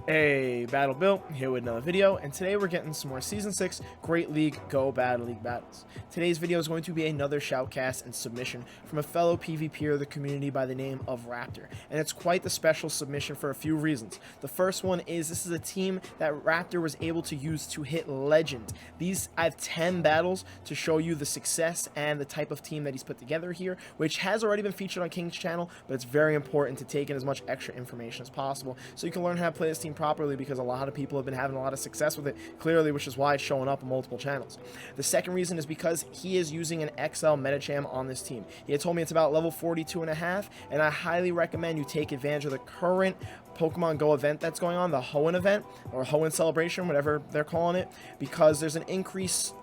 Hey, Battle Bill, here with another video, and today we're getting some more Season 6 Great League Go Battle League battles. Today's video is going to be another shoutcast and submission from a fellow PvPer of the community by the name of Raptor, and it's quite the special submission for a few reasons. The first one is this is a team that Raptor was able to use to hit Legend. I have 10 battles to show you the success and the type of team that he's put together here, which has already been featured on King's channel, but it's very important to take in as much extra information as possible so you can learn how to play this team properly, because a lot of people have been having a lot of success with it, clearly, which is why it's showing up on multiple channels. The second reason is because he is using an XL Medicham on this team. He had told me it's about level 42.5, and I highly recommend you take advantage of the current Pokemon Go event that's going on, the Hoenn event, or Hoenn celebration, whatever they're calling it, because there's an increased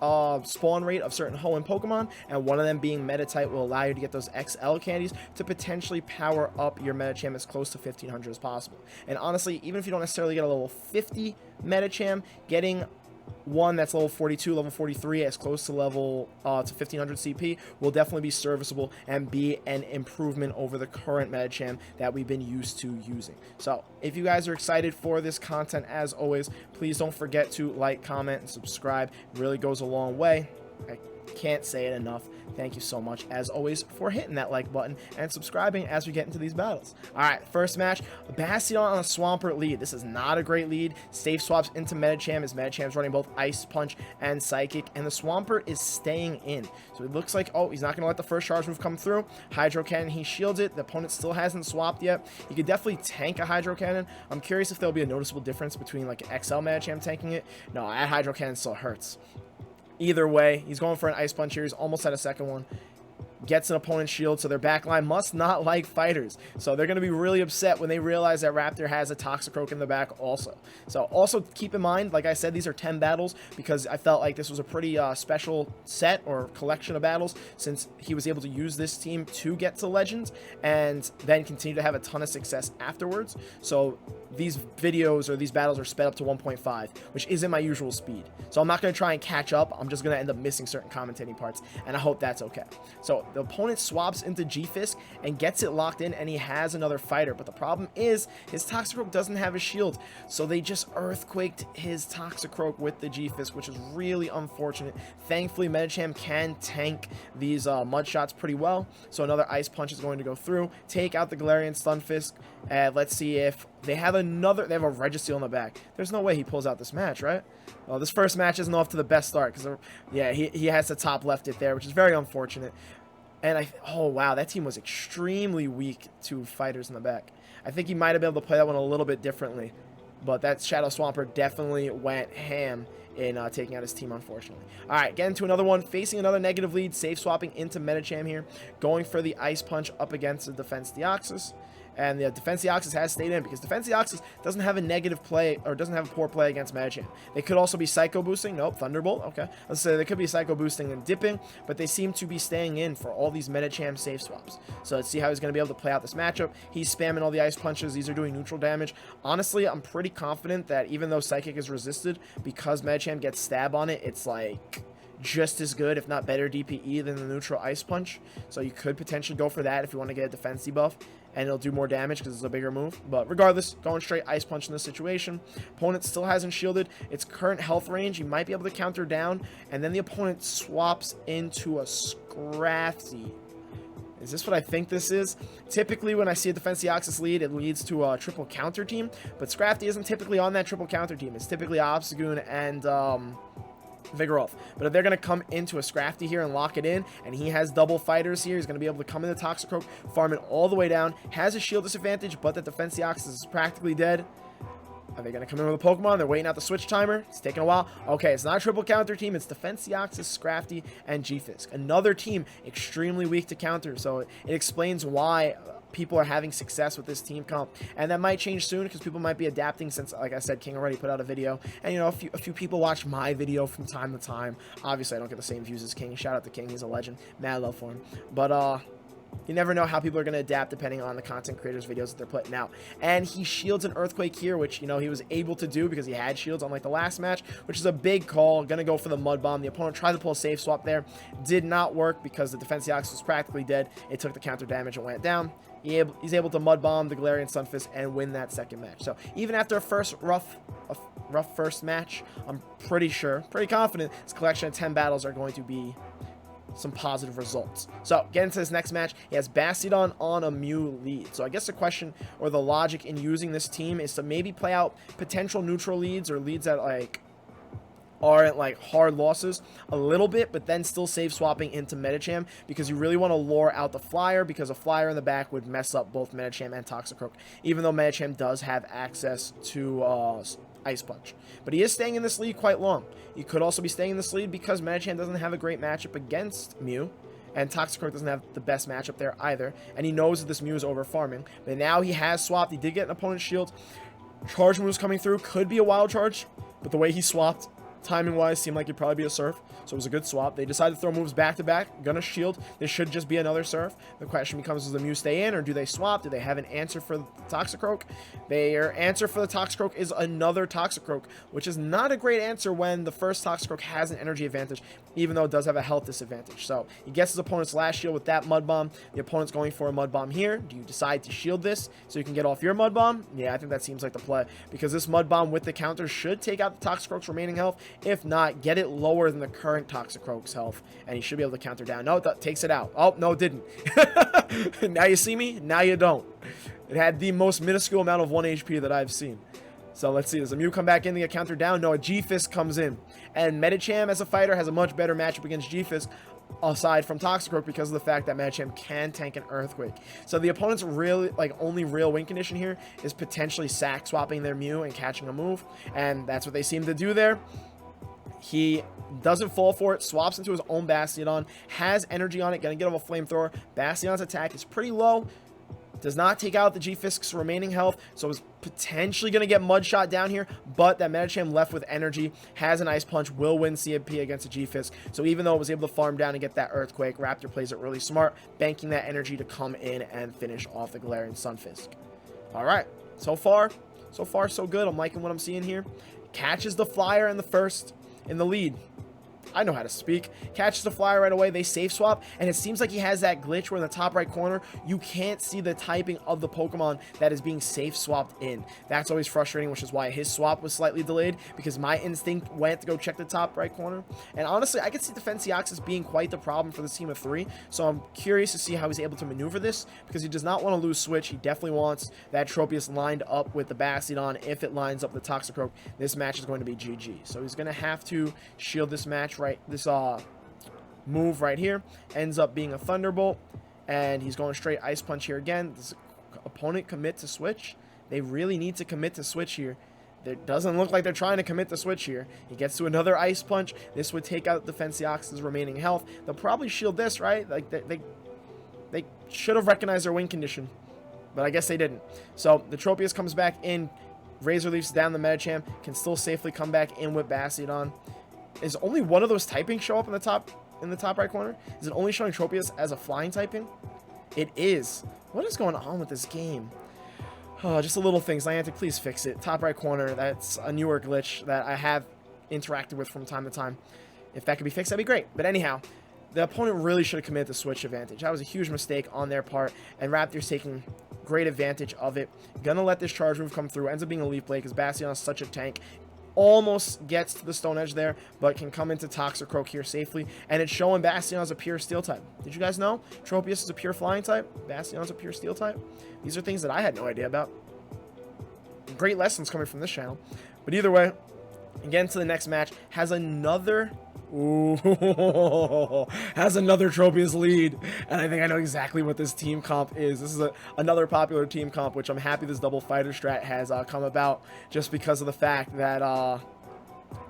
spawn rate of certain Hoenn Pokemon, and one of them being Meta-type will allow you to get those XL candies to potentially power up your Medicham as close to 1500 as possible. And honestly, even if you don't necessarily get a level 50 Medicham, getting one that's level 42, level 43, as close to level to 1500 CP will definitely be serviceable and be an improvement over the current Medicham that we've been used to using. So if you guys are excited for this content, as always, please don't forget to like, comment, and subscribe. It really goes a long way. I can't say it enough. Thank you so much, as always, for hitting that like button and subscribing as we get into these battles. Alright, first match, Bastion on a Swampert lead. This is not a great lead. Safe swaps into Medicham, as Medicham's running both Ice Punch and Psychic, and the Swampert is staying in. So it looks like, oh, he's not going to let the first charge move come through. Hydro Cannon, he shields it. The opponent still hasn't swapped yet. He could definitely tank a Hydro Cannon. I'm curious if there'll be a noticeable difference between like an XL Medicham tanking it. No, that Hydro Cannon still hurts. Either way, he's going for an Ice Punch here. He's almost at a second one. Gets an opponent's shield, so their backline must not like fighters. So they're going to be really upset when they realize that Raptor has a Toxicroak in the back also. So also keep in mind, like I said, these are 10 battles because I felt like this was a pretty special set or collection of battles, since he was able to use this team to get to Legends and then continue to have a ton of success afterwards. So these videos or these battles are sped up to 1.5, which isn't my usual speed. So I'm not going to try and catch up. I'm just going to end up missing certain commentating parts, and I hope that's okay. So the opponent swaps into G-Fisk and gets it locked in, and he has another fighter. But the problem is his Toxicroak doesn't have a shield, so they just Earthquaked his Toxicroak with the G-Fisk, which is really unfortunate. Thankfully, Medicham can tank these Mud Shots pretty well, so another Ice Punch is going to go through, take out the Galarian Stunfisk, and let's see if they have a Registeel in the back. There's no way he pulls out this match, right? Well, this first match isn't off to the best start, because, yeah, he has to top left it there, which is very unfortunate. And oh wow, that team was extremely weak to fighters in the back. I think he might have been able to play that one a little bit differently, but that Shadow Swampert definitely went ham in taking out his team, unfortunately. Alright, getting to another one, facing another negative lead, safe swapping into Medicham here, going for the Ice Punch up against the Defense Deoxys. And the Defense Deoxys has stayed in because Defense Deoxys doesn't have a negative play, or doesn't have a poor play against Medicham. They could also be Psycho Boosting. Nope, Thunderbolt. Okay. Let's say they could be Psycho Boosting and dipping, but they seem to be staying in for all these Medicham safe swaps. So let's see how he's going to be able to play out this matchup. He's spamming all the Ice Punches. These are doing neutral damage. Honestly, I'm pretty confident that even though Psychic is resisted, because Medicham gets stab on it, it's like just as good, if not better, DPE than the neutral Ice Punch. So you could potentially go for that if you want to get a defense debuff, and it'll do more damage because it's a bigger move. But regardless, going straight Ice Punch in this situation. Opponent still hasn't shielded its current health range. You might be able to counter down, and then the opponent swaps into a Scrafty. Is this what I think this is? Typically, when I see a Defense Deoxys lead, it leads to a triple counter team, but Scrafty isn't typically on that triple counter team. It's typically Obstagoon and Vigoroth. But if they're going to come into a Scrafty here and lock it in, and he has double fighters here, he's going to be able to come into Toxicroak, farm it all the way down, has a shield disadvantage, but the Defense Deoxys is practically dead. Are they going to come in with a Pokemon? They're waiting out the switch timer. It's taking a while. Okay, it's not a triple counter team. It's Defense Deoxys, Scrafty, and G-Fisk. Another team extremely weak to counter, so it explains why people are having success with this team comp, and that might change soon because people might be adapting, since, like I said, King already put out a video, and you know, a few people watch my video from time to time. Obviously I don't get the same views as King. Shout out to King, he's a legend, mad love for him. But you never know how people are going to adapt depending on the content creators' videos that they're putting out. And he shields an Earthquake here, which, you know, he was able to do because he had shields unlike the last match, which is a big call. Going to go for the Mud Bomb. The opponent tried to pull a safe swap there. Did not work because the Defense Deoxys was practically dead. It took the counter damage and went down. he's able to Mud Bomb the Galarian Sunfist and win that second match. So even after a rough first match, I'm pretty confident his collection of 10 battles are going to be some positive results. So getting to this next match, he has Bastiodon on a Mew lead. So I guess the question or the logic in using this team is to maybe play out potential neutral leads or leads that like aren't like hard losses a little bit, but then still save swapping into Medicham, because you really want to lure out the Flyer, because a Flyer in the back would mess up both Medicham and Toxicroak, even though Medicham does have access to Ice Punch. But he is staying in this lead quite long. He could also be staying in this lead because Medicham doesn't have a great matchup against Mew, and Toxicroak doesn't have the best matchup there either, and he knows that this Mew is over farming. But now he has swapped. He did get an opponent's shield. Charge moves coming through. Could be a wild charge, but the way he swapped, timing-wise, seemed like it'd probably be a Surf, so it was a good swap. They decided to throw moves back-to-back. Gonna shield. This should just be another Surf. The question becomes, does the Mew stay in, or do they swap? Do they have an answer for the Toxicroak? Their answer for the Toxicroak is another Toxicroak, which is not a great answer when the first Toxicroak has an energy advantage, even though it does have a health disadvantage. So he gets his opponent's last shield with that Mud Bomb. The opponent's going for a Mud Bomb here. Do you decide to shield this so you can get off your Mud Bomb? Yeah, I think that seems like the play, because this Mud Bomb with the counter should take out the Toxicroak's remaining health. If not, get it lower than the current Toxicroak's health, and he should be able to counter down. No, that takes it out. Oh, no, it didn't. Now you see me, now you don't. It had the most minuscule amount of 1 HP that I've seen. So let's see, does a Mew come back in to get countered down? No, a G-Fist comes in. And Medicham as a fighter has a much better matchup against G-Fist, aside from Toxicroak, because of the fact that Medicham can tank an Earthquake. So the opponent's really, like, only real win condition here is potentially sack swapping their Mew and catching a move, and that's what they seem to do there. He doesn't fall for it, swaps into his own Bastiodon, has energy on it, gonna get him a Flamethrower. Bastiodon's attack is pretty low, does not take out the G-Fisk's remaining health, so is potentially going to get Mud Shot down here, but that Medicham left with energy, has an Ice Punch, will win CMP against a G-Fisk. So even though it was able to farm down and get that Earthquake, Raptor plays it really smart, banking that energy to come in and finish off the Galarian Sunfisk. Alright, so far so good. I'm liking what I'm seeing here. Catches the Flyer in the lead. I know how to speak. Catches the Flyer right away. They safe swap, and it seems like he has that glitch where in the top right corner, you can't see the typing of the Pokemon that is being safe swapped in. That's always frustrating, which is why his swap was slightly delayed, because my instinct went to go check the top right corner. And honestly, I could see Defenseoxys being quite the problem for this team of 3, so I'm curious to see how he's able to maneuver this, because he does not want to lose switch. He definitely wants that Tropius lined up with the Bastiodon. If it lines up with the Toxicroak, this match is going to be GG. So he's going to have to shield this match this move right here. Ends up being a Thunderbolt, and he's going straight Ice Punch here again. Does opponent commit to switch? They really need to commit to switch here. It doesn't look like they're trying to commit to switch here. He gets to another Ice Punch. This would take out Defenseoxys' remaining health. They'll probably shield this, right? Like they should have recognized their win condition, but I guess they didn't. So the Tropius comes back in. Razor Leafs down the Medicham. Can still safely come back in with Bastiodon. Is only one of those typings show up in the top right corner? Is it only showing Tropius as a flying typing? It is. What is going on with this game? Oh, just the little things. Niantic, please fix it. Top right corner, that's a newer glitch that I have interacted with from time to time. If that could be fixed, that'd be great. But anyhow, the opponent really should have committed the switch advantage. That was a huge mistake on their part, and Raptor's taking great advantage of it. Gonna let this charge move come through. Ends up being a Leaf Blade because Bastion is such a tank. Almost gets to the Stone Edge there, but can come into Toxicroak here safely. And it's showing Bastion as a pure Steel type. Did you guys know? Tropius is a pure Flying type. Bastion is a pure Steel type. These are things that I had no idea about. Great lessons coming from this channel. But either way, again to the next match, has another Tropius lead, and I think I know exactly what this team comp is. This is another popular team comp, which I'm happy this double fighter strat has come about, just because of the fact that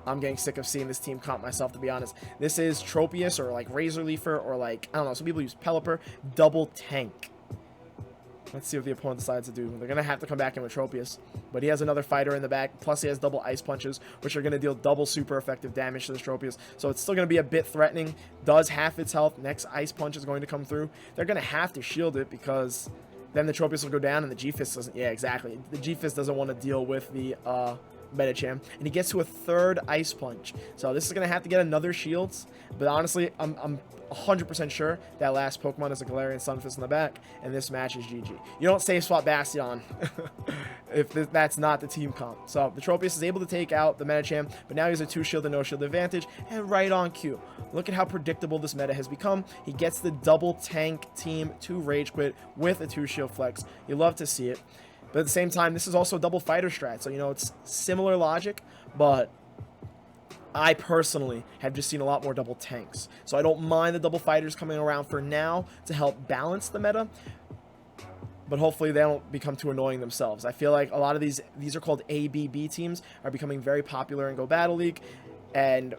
I'm getting sick of seeing this team comp myself, to be honest. This is Tropius, or like Razor Leafer, or like, I don't know, some people use Pelipper, double tank. Let's see what the opponent decides to do. They're going to have to come back in with Tropius. But he has another fighter in the back. Plus, he has double Ice Punches, which are going to deal double super effective damage to this Tropius. So it's still going to be a bit threatening. Does half its health. Next Ice Punch is going to come through. They're going to have to shield it, because then the Tropius will go down and the G-Fist doesn't... Yeah, exactly. The G-Fist doesn't want to deal with the Medicham, and he gets to a third Ice Punch. So this is going to have to get another Shields, but honestly, I'm 100% sure that last Pokemon is a Galarian Sunfist in the back, and this match is GG. You don't save swap Bastion if that's not the team comp. So the Tropius is able to take out the Medicham, but now he has a 2-shield and no-shield advantage, and right on cue. Look at how predictable this meta has become. He gets the double tank team to Rage Quit with a 2-shield flex. You love to see it. But at the same time, this is also a double fighter strat, so, you know, it's similar logic, but I personally have just seen a lot more double tanks. So I don't mind the double fighters coming around for now to help balance the meta, but hopefully they don't become too annoying themselves. I feel like a lot of these are called ABB teams, are becoming very popular in Go Battle League, and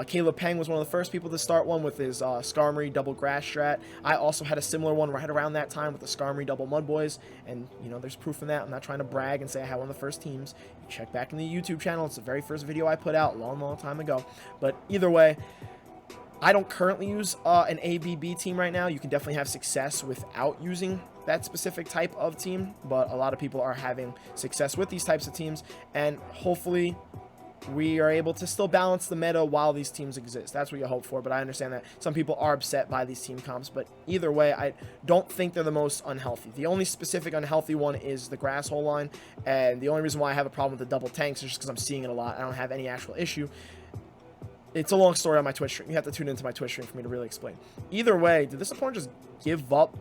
Caleb Peng was one of the first people to start one with his Skarmory double grass strat. I also had a similar one right around that time with the Skarmory double Mud Boys, and, you know, there's proof in that. I'm not trying to brag and say I had one of the first teams. You check back in the YouTube channel. It's the very first video I put out a long time ago. But either way, I don't currently use an ABB team right now. You can definitely have success without using that specific type of team, but a lot of people are having success with these types of teams, and hopefully we are able to still balance the meta while these teams exist. That's what you hope for, but I understand that some people are upset by these team comps, but either way, I don't think they're the most unhealthy. The only specific unhealthy one is the grass hole line, and the only reason why I have a problem with the double tanks is just because I'm seeing it a lot. I don't have any actual issue. It's a long story on my Twitch stream. You have to tune into my Twitch stream for me to really explain. Either way, did this opponent just give up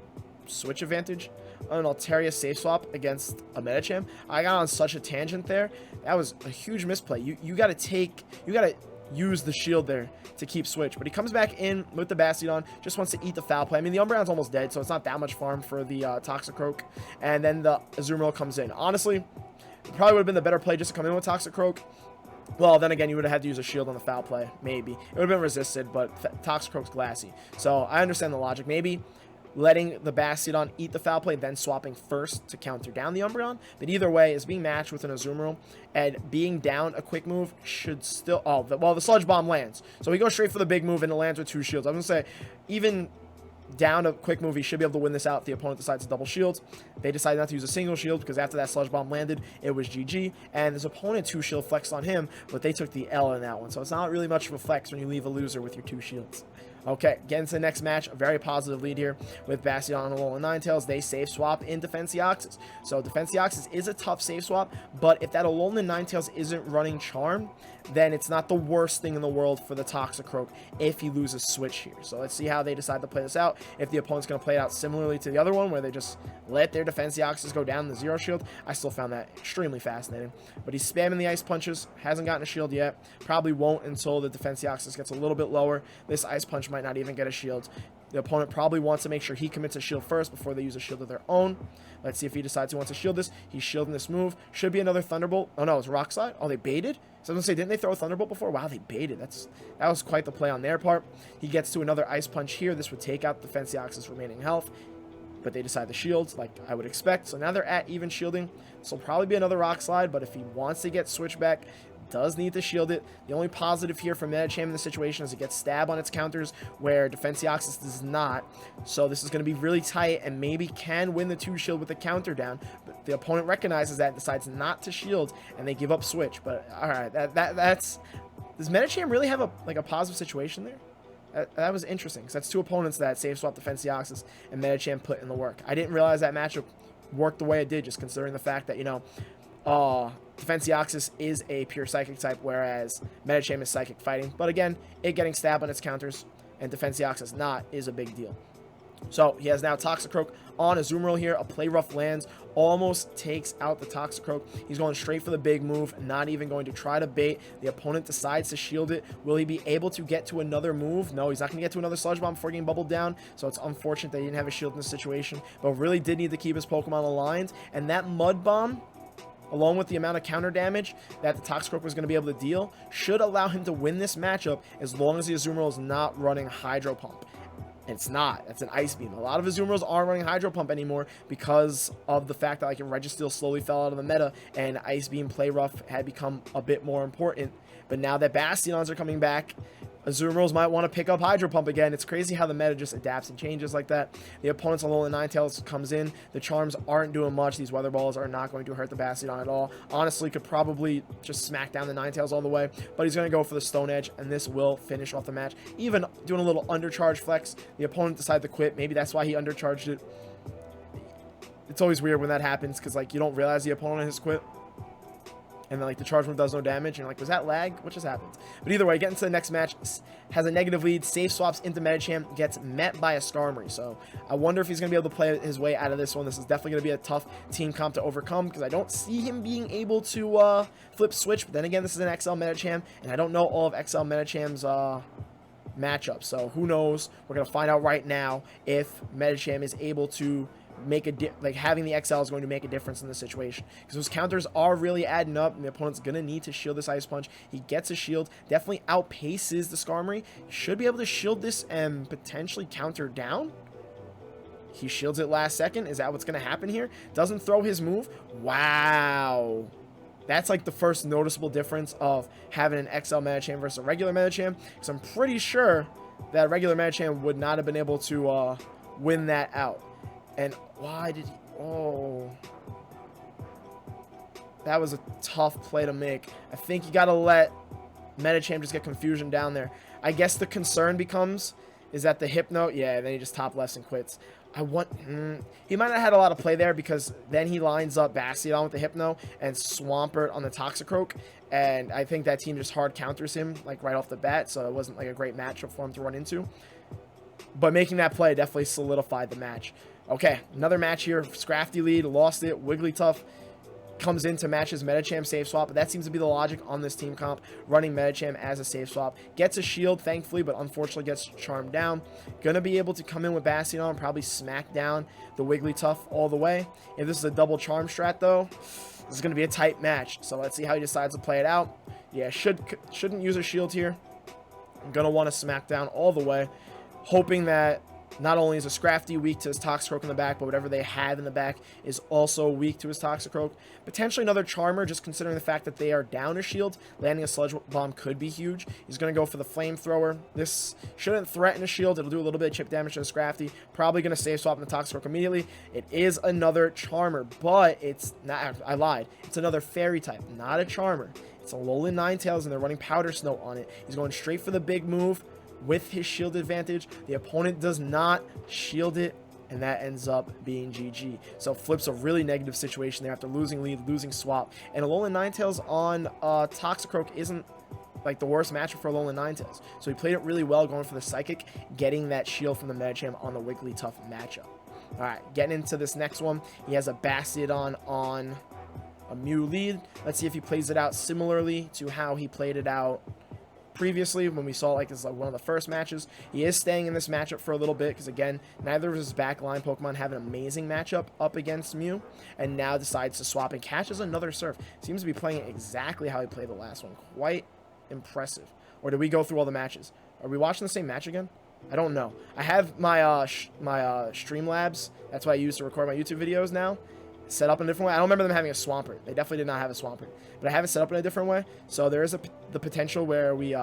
switch advantage on an Altaria safe swap against a Medicham? I got on such a tangent there. That was a huge misplay. You gotta use the shield there to keep switch. But he comes back in with the Bastion, just wants to eat the foul play. I mean, the Umbreon's almost dead, so it's not that much farm for the Toxicroak. And then the Azumarill comes in. Honestly, it probably would have been the better play just to come in with Toxicroak. Well, then again, you would have had to use a shield on the foul play, maybe. It would have been resisted, but Toxicroak's glassy. So I understand the logic. Maybe letting the Bastion eat the foul play, then swapping first to counter down the Umbreon. But either way, is being matched with an Azumarill, and being down a quick move should still... Oh, well, the Sludge Bomb lands. So he goes straight for the big move, and it lands with 2 shields. I'm going to say, even down a quick move, he should be able to win this out if the opponent decides to double shields. They decided not to use a single shield, because after that Sludge Bomb landed, it was GG. And his opponent 2 shield flexed on him, but they took the L in that one. So it's not really much of a flex when you leave a loser with your 2 shields. Okay, getting to the next match, a very positive lead here with Bastion and Alolan Ninetales. They safe swap in Defenseoxys. So Defenseoxys is a tough safe swap, but if that Alolan Ninetales isn't running Charm, then it's not the worst thing in the world for the Toxicroak if he loses Switch here. So let's see how they decide to play this out. If the opponent's going to play it out similarly to the other one, where they just let their Defenseoxys go down the 0 shield, I still found that extremely fascinating. But he's spamming the Ice Punches, hasn't gotten a shield yet, probably won't until the Defenseoxys gets a little bit lower. This Ice Punch might not even get a shield. The opponent probably wants to make sure he commits a shield first before they use a shield of their own. Let's see if he decides he wants to shield this. He's shielding this move. Should be another Thunderbolt. Oh no, it's Rock Slide. Oh, they baited? So I was gonna say, didn't they throw a Thunderbolt before? Wow, they baited. That was quite the play on their part. He gets to another Ice Punch here. This would take out the Defenseoxys' remaining health, but they decide the shields like I would expect. So now they're at even shielding. This will probably be another Rock Slide, but if he wants to get switch back, does need to shield it. The only positive here for Medicham in this situation is it gets stab on its counters, where Defenseoxys does not. So this is going to be really tight, and maybe can win the 2 shield with the counter down. But the opponent recognizes that and decides not to shield, and they give up switch. But all right, that's... Does Medicham really have a positive situation there? That was interesting, because that's 2 opponents that safe swap Defenseoxys, and Medicham put in the work. I didn't realize that matchup worked the way it did, just considering the fact that, you know, Defenseoxys is a pure Psychic type, whereas Medicham is Psychic fighting. But again, it getting stabbed on its counters and Defenseoxys not is a big deal. So he has now Toxicroak on Azumarill here. A Play Rough lands, almost takes out the Toxicroak. He's going straight for the big move, not even going to try to bait. The opponent decides to shield it. Will he be able to get to another move? No, he's not going to get to another Sludge Bomb before getting bubbled down. So it's unfortunate that he didn't have a shield in this situation, but really did need to keep his Pokemon aligned. And that Mud Bomb, along with the amount of counter damage that the Toxicroak was going to be able to deal, should allow him to win this matchup as long as the Azumarill is not running Hydro Pump. And it's not. It's an Ice Beam. A lot of Azumarills aren't running Hydro Pump anymore because of the fact that like Registeel slowly fell out of the meta and Ice Beam Play Rough had become a bit more important. But now that Bastions are coming back, Azumarill might want to pick up Hydro Pump again. It's crazy how the meta just adapts and changes like that. The opponent's Alolan Ninetales comes in. The Charms aren't doing much. These Weather Balls are not going to hurt the Bastiodon at all. Honestly, could probably just smack down the Ninetales all the way, but he's going to go for the Stone Edge, and this will finish off the match. Even doing a little undercharge flex, the opponent decided to quit. Maybe that's why he undercharged it. It's always weird when that happens, because, like, you don't realize the opponent has quit. And then, like, the charge move does no damage. And you're like, was that lag? What just happened? But either way, getting to the next match, has a negative lead, safe swaps into Medicham, gets met by a Skarmory. So I wonder if he's going to be able to play his way out of this one. This is definitely going to be a tough team comp to overcome, because I don't see him being able to flip switch. But then again, this is an XL Medicham, and I don't know all of XL Medicham's matchups. So who knows? We're going to find out right now if Medicham is able to make having the XL is going to make a difference in this situation, because those counters are really adding up, and the opponent's gonna need to shield this Ice Punch. He gets a shield, definitely outpaces the Skarmory, should be able to shield this and potentially counter down. He shields it last second. Is that what's gonna happen here? Doesn't throw his move. Wow, that's like the first noticeable difference of having an XL Medicham versus a regular Medicham, because I'm pretty sure that a regular Medicham would not have been able to win that out. And why did he... Oh. That was a tough play to make. I think you got to let Medicham just get confusion down there. I guess the concern becomes, is that the Hypno... Yeah, then he just top lefts and quits. He might not have had a lot of play there, because then he lines up Bastiodon with the Hypno and Swampert on the Toxicroak. And I think that team just hard counters him, like, right off the bat. So it wasn't, like, a great matchup for him to run into. But making that play definitely solidified the match. Okay, another match here. Scrafty lead, lost it. Wigglytuff comes in to match his Medicham safe swap, but that seems to be the logic on this team comp, running Medicham as a safe swap. Gets a shield, thankfully, but unfortunately gets charmed down. Gonna be able to come in with Bastiodon and probably smack down the Wigglytuff all the way. If this is a double charm strat, though, this is gonna be a tight match. So let's see how he decides to play it out. Yeah, shouldn't use a shield here. I'm gonna want to smack down all the way, hoping that not only is a Scrafty weak to his Toxicroak in the back, but whatever they have in the back is also weak to his Toxicroak. Potentially another Charmer, just considering the fact that they are down a shield. Landing a Sludge Bomb could be huge. He's going to go for the Flamethrower. This shouldn't threaten a shield. It'll do a little bit of chip damage to the Scrafty. Probably going to save swap in the Toxicroak immediately. It is another Charmer, but it's not... I lied. It's another Fairy type, not a Charmer. It's a Alolan Ninetales, and they're running Powder Snow on it. He's going straight for the big move with his shield advantage. The opponent does not shield it, and that ends up being GG. So flips a really negative situation there after losing lead, losing swap. And Alolan Ninetales on Toxicroak isn't like the worst matchup for Alolan Ninetales. So he played it really well, going for the Psychic, getting that shield from the Medicham on the Wigglytuff matchup. Alright, getting into this next one. He has a Bastiodon on a Mew lead. Let's see if he plays it out similarly to how he played it out previously when we saw, like, this is like one of the first matches. He is staying in this matchup for a little bit, because again, neither of his backline Pokemon have an amazing matchup up against Mew, and now decides to swap and catches another Surf. Seems to be playing it exactly how he played the last one. Quite impressive. Or did we go through all the matches? Are we watching the same match again? I don't know. I have my Streamlabs, that's what I use to record my YouTube videos now, set up in a different way. I don't remember them having a Swampert. They definitely did not have a Swampert, but I have it set up in a different way. So there is the potential where we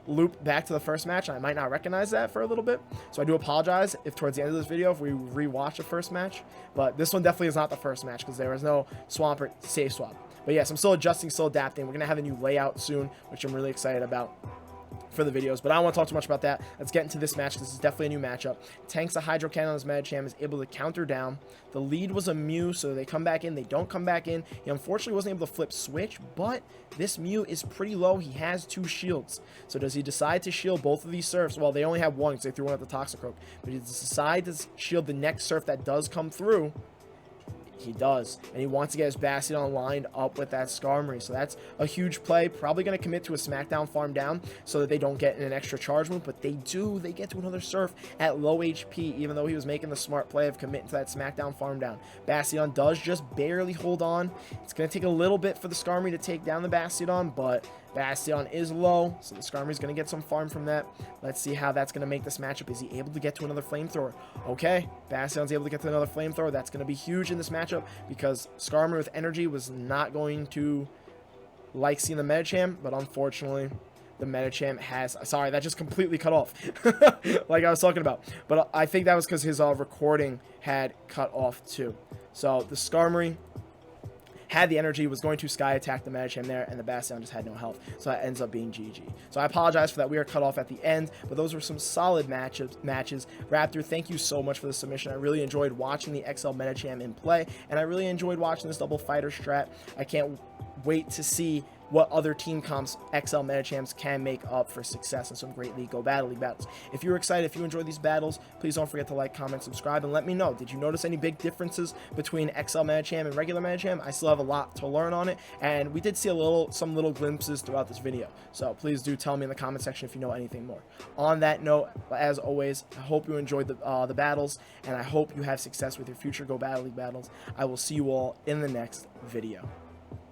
loop back to the first match, and I might not recognize that for a little bit. So I do apologize if towards the end of this video if we rewatch the first match, but this one definitely is not the first match, because there was no Swampert safe swap. But yes, I'm still adjusting, still adapting. We're gonna have a new layout soon, which I'm really excited about for the videos, but I don't want to talk too much about that. Let's get into this match. This is definitely a new matchup. Tanks a Hydro Cannon on his Medicham, is able to counter down. The lead was a Mew, so they come back in. They don't come back in. He unfortunately wasn't able to flip switch, but this Mew is pretty low. He has 2 shields. So does he decide to shield both of these Surfs? Well, they only have one, because they threw one at the Toxicroak. But he decides to shield the next Surf that does come through. He does, and he wants to get his Bastiodon lined up with that Skarmory, so that's a huge play. Probably going to commit to a Smackdown farm down so that they don't get an extra charge move, but they get to another Surf at low HP, even though he was making the smart play of committing to that Smackdown farm down. Bastiodon does just barely hold on. It's going to take a little bit for the Skarmory to take down the Bastiodon, but Bastiodon is low, so the Skarmory's going to get some farm from that. Let's see how that's going to make this matchup. Is he able to get to another Flamethrower? Okay, Bastiodon's able to get to another Flamethrower. That's going to be huge in this matchup, because Skarmory with energy was not going to like seeing the Medicham, but unfortunately, the Medicham has... Sorry, that just completely cut off, like I was talking about. But I think that was because his recording had cut off too. So the Skarmory had the energy, was going to Sky Attack the Medicham there, and the Bastion just had no health. So that ends up being GG. So I apologize for that. We are cut off at the end, but those were some solid matches. Raptor, thank you so much for the submission. I really enjoyed watching the XL Medicham in play, and I really enjoyed watching this double fighter strat. I can't wait to see what other team comps XL Medichams can make up for success in some great League Go Battle League battles. If you're excited, if you enjoy these battles, please don't forget to like, comment, subscribe, and let me know. Did you notice any big differences between XL Medicham and regular Medicham? I still have a lot to learn on it, and we did see some little glimpses throughout this video. So please do tell me in the comment section if you know anything more. On that note, as always, I hope you enjoyed the battles, and I hope you have success with your future Go Battle League battles. I will see you all in the next video.